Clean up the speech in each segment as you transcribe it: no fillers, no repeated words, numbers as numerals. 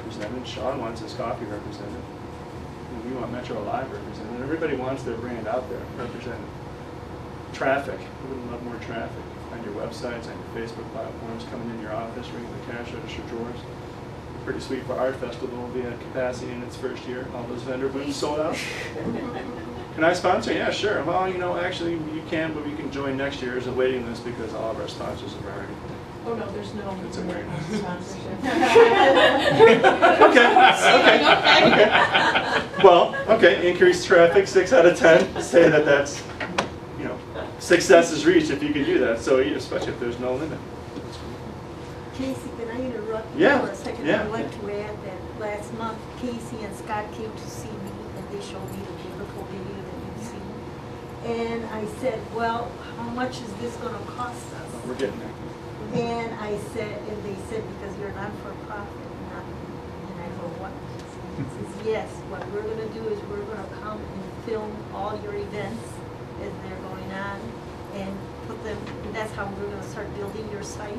represented. Sean wants his coffee represented. And we want Metro Live represented. Everybody wants their brand out there represented. Traffic. We would love more traffic on your websites, on your Facebook platforms, coming in your office, ringing the cash register drawers. Pretty sweet for Art Festival. Will be at capacity in its first year. All those vendor booths sold out. Can I sponsor? Yeah, sure. Well, you know, actually you can, but you can join next year as a waiting list because all of our sponsors have already. Oh no, there's no It's a waiting list. sponsorship. Okay. Well, okay, increased traffic, 6 out of 10. Say that's, you know, success is reached if you can do that. So especially if there's no limit. Casey, can I interrupt you Yeah, for a second? yeah. I'd like to add that last month, Casey and Scott came to see me, and they showed me the beautiful video that you've seen. And I said, well, how much is this gonna cost us? We're getting there. And I said, and they said, because you're not for profit, not, and I go, what? He says, yes, what we're gonna do is we're gonna come and film all your events as they're going on, and put them, and that's how we're gonna start building your site.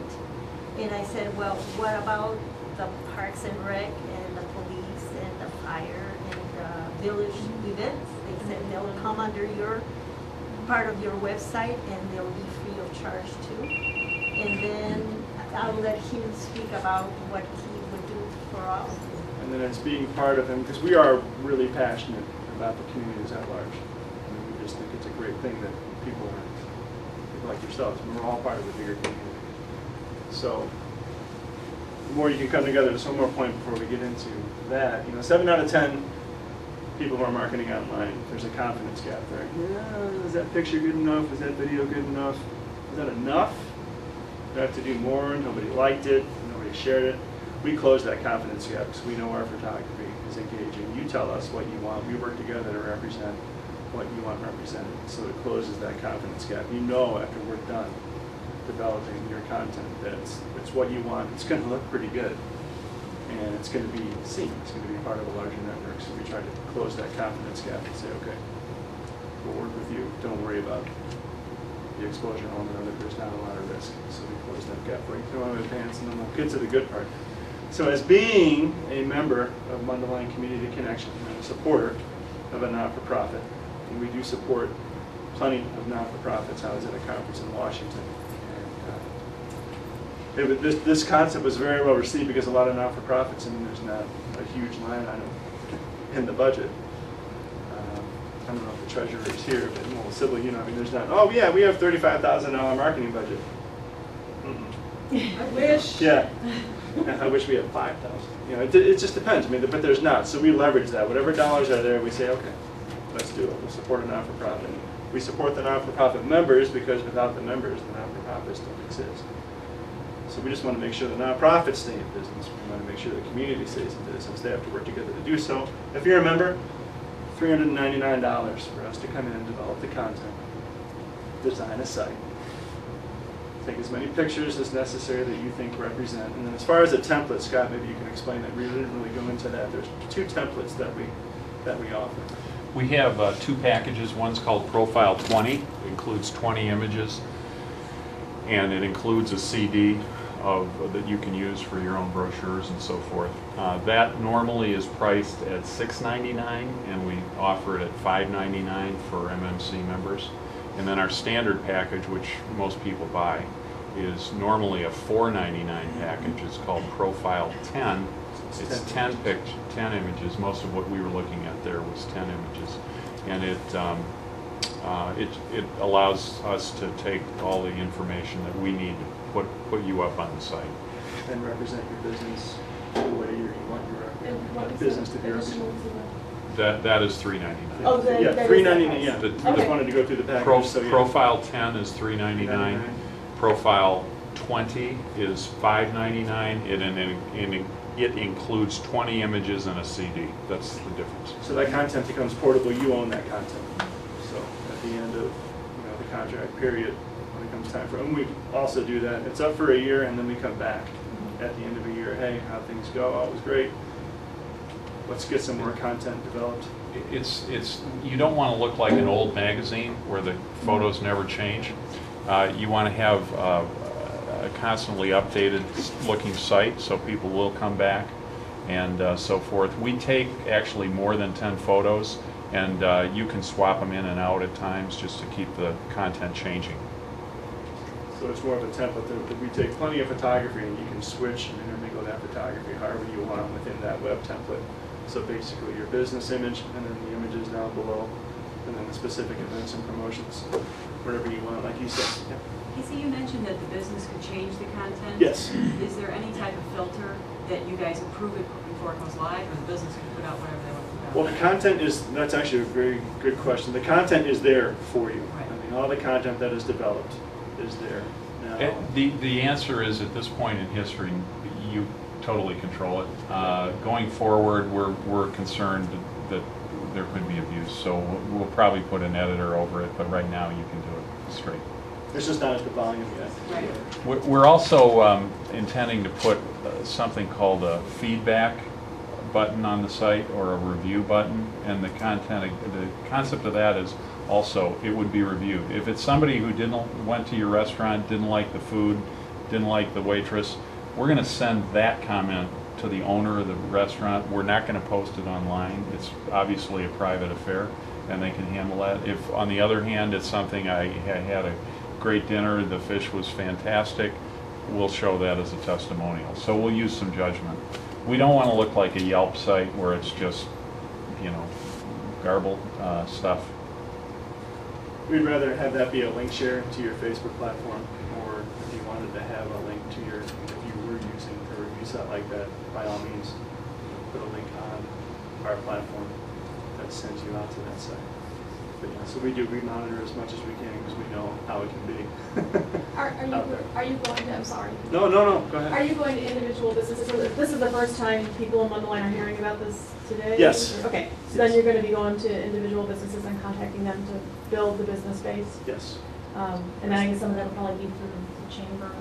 And I said, well, what about the Parks and Rec and the police and the fire and the village events? They said they'll come under your, part of your website, and they'll be free of charge too. And then I'll let him speak about what he would do for us. And then as being part of him, because we are really passionate about the communities at large. I mean, we just think it's a great thing that people like yourselves, we're all part of the bigger community. So the more you can come together, just one more point before we get into that. You know, 7 out of 10 people who are marketing online, there's a confidence gap there. Yeah, is that picture good enough? Is that video good enough? Is that enough? Do I have to do more? Nobody liked it. Nobody shared it. We close that confidence gap because we know our photography is engaging. You tell us what you want. We work together to represent what you want represented. So it closes that confidence gap. You know after we're done developing your content that it's what you want. It's going to look pretty good. And it's going to be seen. It's going to be part of a larger network. So we try to close that confidence gap and say, okay, we'll work with you. Don't worry about the exposure element of it. There's not a lot of risk. So we close that gap for you. Come on, advance, and then we'll get to the good part. So as being a member of Mundelein Community Connection and a supporter of a not-for-profit, and we do support plenty of not-for-profits. I was at a conference in Washington. This concept was very well received because a lot of not-for-profits, I mean, there's not a huge line item in the budget. I don't know if the treasurer is here, but well, Sybil, you know, I mean, there's not, oh yeah, we have $35,000 marketing budget. I wish. Yeah, I wish we had 5,000. You know, it just depends, I mean, but there's not, so we leverage that. Whatever dollars are there, we say, okay, let's do it. We'll support a not-for-profit. We support the not-for-profit members because without the members, the not-for-profits don't exist. So we just want to make sure the nonprofits stay in business. We want to make sure the community stays in business. They have to work together to do so. If you're a member, $399 for us to come in and develop the content, design a site, take as many pictures as necessary that you think represent. And then as far as a template, Scott, maybe you can explain that. We didn't really go into that. There's 2 templates that we offer. We have 2 packages. One's called Profile 20. It includes 20 images, and it includes a CD that you can use for your own brochures and so forth. That normally is priced at $6.99, and we offer it at $5.99 for MMC members. And then our standard package, which most people buy, is normally a $4.99 package. It's called Profile 10. It's 10 images. Most of what we were looking at there was 10 images, and it allows us to take all the information that we need to put you up on the site and represent your business the way you want your business to be represented. That is $3.99. Oh, Yeah, that $3.99. is Yeah, the- I just wanted to go through the package. So yeah. Profile 10 is $3.99. Profile 20 is $5.99. It includes 20 images and a CD. That's the difference. So that content becomes portable. You own that content. So at the end of the contract period, when it comes time for, and we also do that. It's up for a year, and then we come back at the end of a year. Hey, how things go? Oh, it was great. Let's get some more content developed. You don't want to look like an old magazine where the photos never change. You want to have a constantly updated looking site so people will come back and so forth. We take actually more than 10 photos, and you can swap them in and out at times just to keep the content changing. So it's more of a template that we take plenty of photography and you can switch and intermingle that photography however you want within that web template. So basically your business image and then the images down below and then the specific events and promotions, whatever you want, like you said. Yeah. Casey, you mentioned that the business could change the content. Yes. Is there any type of filter that you guys approve it before it goes live, or the business can put out whatever they want to put out? Well, the content is, that's actually a very good question. The content is there for you. Right. I mean, all the content that is developed is there. Now, The answer is, at this point in history, you totally control it. Going forward, we're concerned that there could be abuse, so we'll probably put an editor over it, but right now you can do it straight. it's just not as the volume yet. Right. We're also intending to put something called a feedback button on the site, or a review button, and the concept of that is also it would be reviewed. If it's somebody who went to your restaurant, didn't like the food, didn't like the waitress, we're going to send that comment to the owner of the restaurant. We're not going to post it online. It's obviously a private affair, and they can handle that. If, on the other hand, it's something I had a great dinner, the fish was fantastic, we'll show that as a testimonial. So we'll use some judgment. We don't want to look like a Yelp site where it's just, you know, garbled stuff. We'd rather have that be a link share to your Facebook platform, or if you wanted to have a link to your, if you were using a review site like that, by all means, put a link on our platform that sends you out to that site. But yeah, so we monitor as much as we can because we know how it can be. Are you going to, I'm sorry. No, go ahead. Are you going to individual businesses? This is the first time people in Mundelein are hearing about this today? Yes. Okay, so then you're going to be going to individual businesses and contacting them to build the business base? Yes. And then I guess some of that will probably be through the chamber.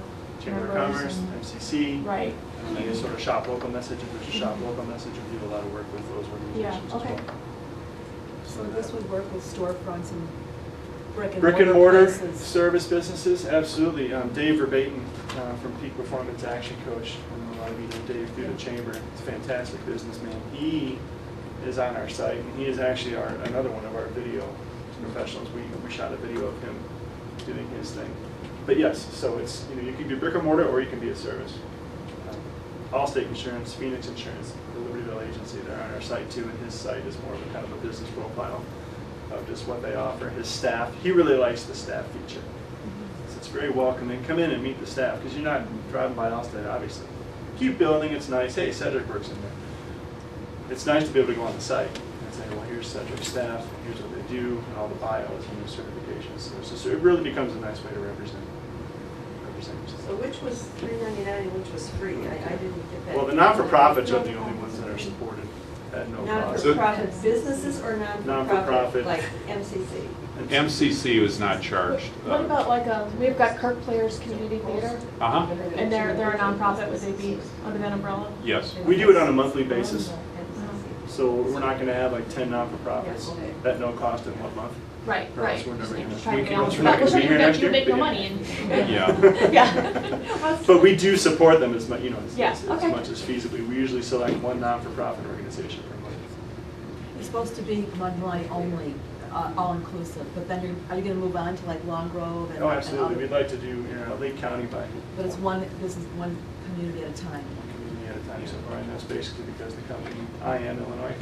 Chamber of members Commerce, and- MCC. Right. And then sort of shop local message. If there's a shop local message, we do a lot of work with those organizations Yeah, okay. as well. So this would work with storefronts and brick Brick and mortar places. service businesses, absolutely. Dave Verbatim from Peak Performance Action Coach, and a lot of you know Dave through the chamber. He's a fantastic businessman. He is on our site, and he is actually another one of our video professionals. We shot a video of him doing his thing. But yes, so it's, you know, you can be brick and mortar or you can be a service. Allstate Insurance, Phoenix Insurance, the Libertyville agency, they're on our site too, and his site is more of a kind of a business profile of just what they offer. His staff, he really likes the staff feature. So it's very welcoming. Come in and meet the staff, because you're not driving by Allstate, obviously. Cute building, it's nice. Hey, Cedric works in there. It's nice to be able to go on the site and say, well, here's Cedric's staff, here's what they do, and all the bios and the certifications. So it really becomes a nice way to represent yourself. So which was $3.99 and which was free? I didn't get that. Well, the not-for-profits are the only ones that are supported at no cost. Non-for-profit businesses or non-for-profit? Non-for-profit. Like MCC? MCC was not charged. What about like we've got Kirk Players Community Theater, Uh-huh. and they're a nonprofit, would they be under that umbrella? Yes. We do it on a monthly basis, so we're not going to have like 10 non-for-profits at no cost in 1 month. Right, Or else right. we're never gonna- Just trying to we get can- all- we're not we're gonna be here next year, make no but money and. Yeah. Yeah. But we do support them as much, you know, Yeah, as okay. much as feasibly. We usually select one non-for-profit organization per month. It's supposed to be Mundelein only, all-inclusive, but then are you going to move on to like Long Grove and? Oh, and absolutely. other- We'd like to do, you know, Lake County by But it's this is one community at a time. community at a time so far, and that's basically because the company, I am Illinois.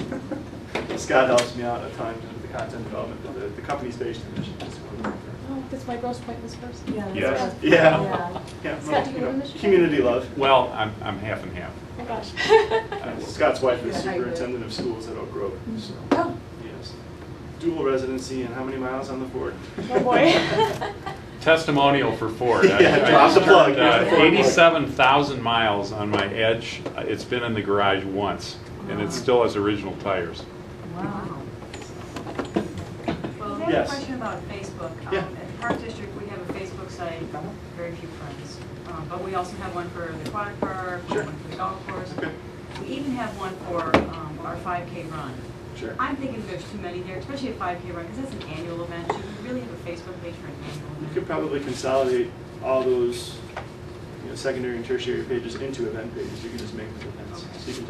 Scott helps me out at times with the content development, but the company's based in Michigan. So we're looking for- Oh, that's my Grosse Pointe was first. Yeah. Yes. Yeah. Yeah, Scott, well, do you you live in know, Michigan? community love. Well, I'm half and half. Oh, gosh. Scott's wife is Yeah, hybrid. superintendent of schools at Oak Grove, so, Oh, yes. Dual residency and how many miles on the Ford? oh boy. Testimonial for Ford. Yeah, drop the plug. Turned, 87,000 miles on my Edge. It's been in the garage once, and it still has original tires. Wow. Well, I have Yes. a question about Facebook. Yeah. At the Park District, we have a Facebook site, very few friends. But we also have one for the aquatic park, Sure. one for the golf course. Okay. We even have one for our 5K run. Sure. I'm thinking there's too many there, especially a 5K run, because that's an annual event. Should we really have a Facebook page for an annual You event? could probably consolidate all those, you know, secondary and tertiary pages into event pages. You can just make them events. So you can